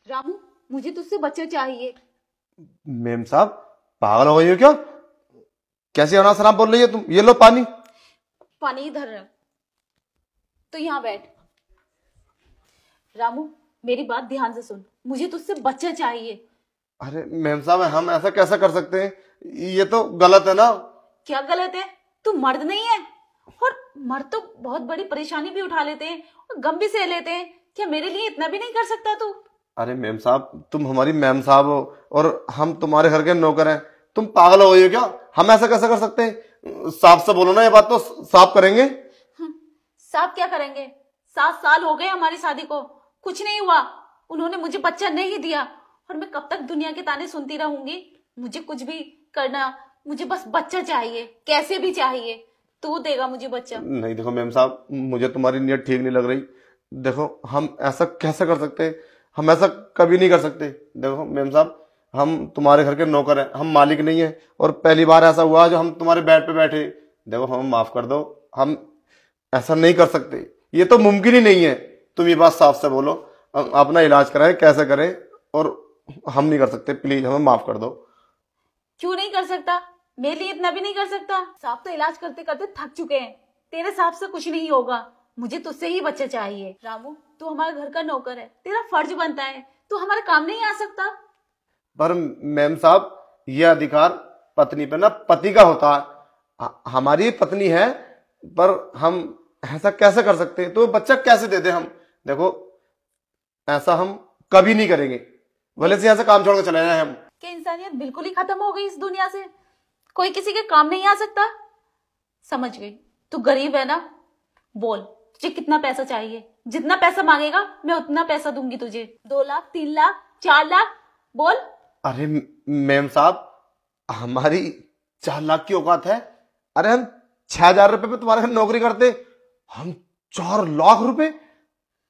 रामू, मुझे तुझसे बच्चा चाहिए। मेम साहब पागल हो गई हो क्या? कैसी अनाप शनाप बोल रही है तुम? ये लो पानी। पानी इधर रख, तो यहाँ बैठ। रामू, मेरी बात ध्यान से सुन, मुझे तुझसे बच्चा चाहिए। अरे मेम साहब हम ऐसा कैसा कर सकते हैं? ये तो गलत है ना। क्या गलत है? तू मर्द नहीं है? और मर्द तो बहुत बड़ी परेशानी भी उठा लेते हैं और गम भी सह लेते हैं। क्या मेरे लिए इतना भी नहीं कर सकता तू? अरे मेम साहब तुम हमारी मैम साहब हो और हम तुम्हारे घर के नौकर हैं। तुम पागल हो गई हो क्या? हम ऐसा कैसा कर सकते हैं? साफ से बोलो ना, ये बात तो साफ करेंगे। साफ क्या करेंगे? 7 साल हो गए हमारी शादी को, कुछ नहीं हुआ। उन्होंने मुझे बच्चा नहीं दिया और मैं कब तक दुनिया के ताने सुनती रहूंगी? मुझे कुछ भी करना, मुझे बस बच्चा चाहिए, कैसे भी चाहिए। तू देगा मुझे बच्चा? नहीं देखो मेम साहब, मुझे तुम्हारी नीयत ठीक नहीं लग रही। देखो हम ऐसा कैसे कर सकते हैं? हम ऐसा कभी नहीं कर सकते। देखो मेम साहब, हम तुम्हारे घर के नौकर हैं, हम मालिक नहीं है। और पहली बार ऐसा हुआ जो हम तुम्हारे बेड पे बैठे। देखो हमें माफ कर दो, हम ऐसा नहीं कर सकते। ये तो मुमकिन ही नहीं है। तुम ये बात साफ से बोलो, अपना इलाज कराएं, कैसे करें। और हम नहीं कर सकते, प्लीज हमें माफ कर दो। क्यों नहीं कर सकता? मेरे लिए इतना भी नहीं कर सकता? साहब तो इलाज करते करते थक चुके हैं। तेरे साहब से कुछ नहीं होगा, मुझे तुझसे ही बच्चा चाहिए। रामू, तू हमारे घर का नौकर है, तेरा फर्ज बनता है, तू हमारे काम नहीं आ सकता? पर मैम साहब, ये अधिकार पत्नी पे ना पति का होता है। हमारी पत्नी है, पर हम ऐसा कैसे कर सकते हैं? तो बच्चा कैसे दे दे हम? देखो ऐसा हम कभी नहीं करेंगे, भले से यहाँ से काम छोड़ कर चले जाए हम। क्या इंसानियत बिल्कुल ही खत्म हो गई इस दुनिया से? कोई किसी के काम नहीं आ सकता? समझ गई, तू गरीब है ना? बोल, तुझे कितना पैसा चाहिए? जितना पैसा मांगेगा मैं उतना पैसा दूंगी तुझे। 2 लाख, 3 लाख, 4 लाख, बोल। अरे मैम साहब, हमारी 4 लाख की औकात है? अरे हम 6,000 रुपए पे तुम्हारे घर नौकरी करते, हम 4 लाख रुपए?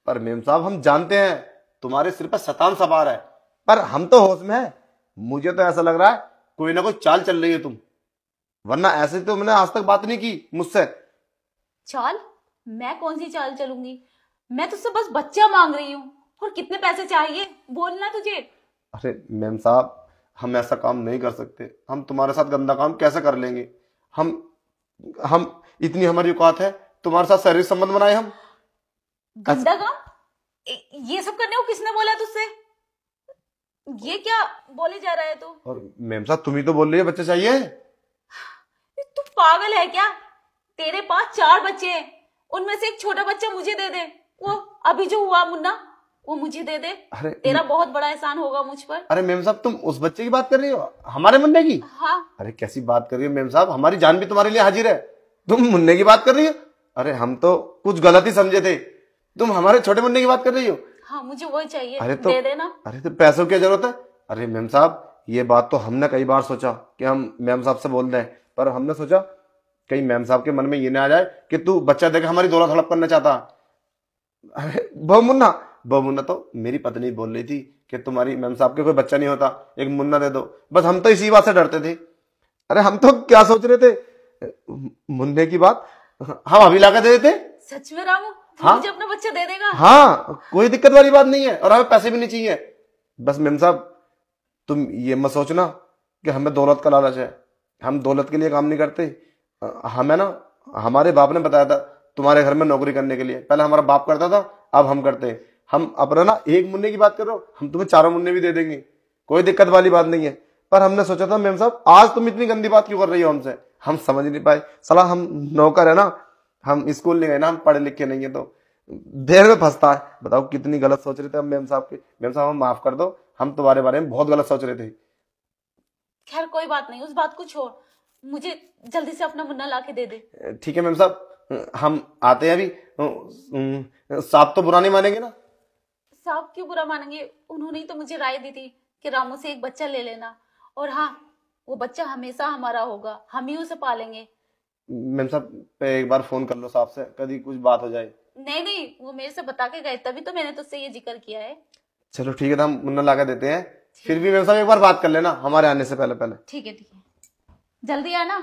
पर मैम साहब हम जानते हैं तुम्हारे सिर पर शैतान सवार है, पर हम तो होश में है। मुझे तो ऐसा लग रहा है कोई ना कोई चाल चल रही है तुम, वरना ऐसे तो मैंने आज तक बात नहीं की मुझसे। चाल? मैं कौन सी चाल चलूंगी? मैं तुझसे बस बच्चा मांग रही हूँ। और कितने पैसे चाहिए बोलना तुझे? अरे मैम साहब, हम ऐसा काम नहीं कर सकते। हम तुम्हारे साथ गंदा काम कैसे कर लेंगे? हम इतनी हमारी औकात है तुम्हारे साथ शारीरिक संबंध बनाए हम? गंदा काम? ये सब करने को किसने बोला तुझसे? ये क्या बोले जा रहा है तू? और मैम साहब तुम ही तो बोल रही है बच्चे चाहिए। तू पागल है क्या? तेरे पास 4 बच्चे हैं, उनमें से एक छोटा बच्चा मुझे दे दे। वो अभी जो हुआ मुन्ना, वो मुझे दे दे। अरे तेरा बहुत बड़ा एहसान होगा मुझ पर। अरे मैम साहब, तुम उस बच्चे की बात कर रही हो, हमारे मुन्ने की? हाँ। अरे कैसी बात कर रही हो मैम साहब, हमारी जान भी तुम्हारे लिए हाजिर है, तुम मुन्ने की बात कर रही हो? अरे हम तो कुछ गलत ही समझे थे, तुम हमारे छोटे मुन्ने की बात कर रही हो। हाँ, मुझे वही चाहिए। अरे दे देना। अरे तो पैसों की जरूरत है? अरे मैम साहब, ये बात तो हमने कई बार सोचा कि हम मैम साहब से बोल दें, पर हमने सोचा कहीं मैम साहब के मन में ये ना आ जाए कि तू बच्चा देकर हमारी दौलत हड़प करना चाहता। अरे बहु मुन्ना तो मेरी पत्नी बोल रही थी कि तुम्हारी मैम साहब के कोई बच्चा नहीं होता, एक मुन्ना दे दो। बस हम तो इसी बात से डरते थे। अरे हम तो क्या सोच रहे थे, मुन्ने की बात हम अभी लाकर दे देते। सच में रामू? हाँ? मुझे अपना बच्चा दे देगा? हाँ, कोई दिक्कत वाली बात नहीं है, और हमें पैसे भी नहीं चाहिए। बस मैम साहब तुम ये मत सोचना कि हमें दौलत का लालच है, हम दौलत के लिए काम नहीं करते। हमें ना हमारे बाप ने बताया था तुम्हारे घर में नौकरी करने के लिए। पहले हमारा बाप करता था, अब हम करते हैं। हम अपना ना एक मुन्ने की बात कर रहे हो, हम तुम्हें 4 मुन्ने भी दे देंगे, कोई दिक्कत वाली बात नहीं है। पर हमने सोचा था मैम साहब, आज तुम इतनी गंदी बात क्यों कर रही हो हमसे? हम समझ नहीं पाए। सला हम नौकर है ना, हम स्कूल नहीं गए ना, हम पढ़े लिखे नहीं है, तो देर में फंसता है। बताओ कितनी गलत सोच रहे थे हम मैम साहब के। मैम साहब हम माफ कर दो, हम तुम्हारे बारे में बहुत गलत सोच रहे थे। खैर कोई बात नहीं, उस बात को छोड़, मुझे जल्दी से अपना मुन्ना ला के दे दे। ठीक है मैम साहब, हम आते हैं अभी। साहब तो बुरा नहीं मानेंगे ना? साहब क्यों बुरा मानेंगे? उन्होंने ही तो मुझे राय दी थी कि रामू से एक बच्चा ले लेना, और हाँ, वो बच्चा हमेशा हमारा होगा, हम ही उसे पालेंगे। मैम साहब एक बार फोन कर लो साहब से, कभी कुछ बात हो जाए। नहीं नहीं, वो मेरे से बता के गए, तभी तो मैंने तुझसे ये जिक्र किया है। चलो ठीक है, तो हम मुन्ना ला के देते हैं। फिर भी मैम साहब एक बार बात कर लेना हमारे आने से पहले पहले। ठीक है, जल्दी आना।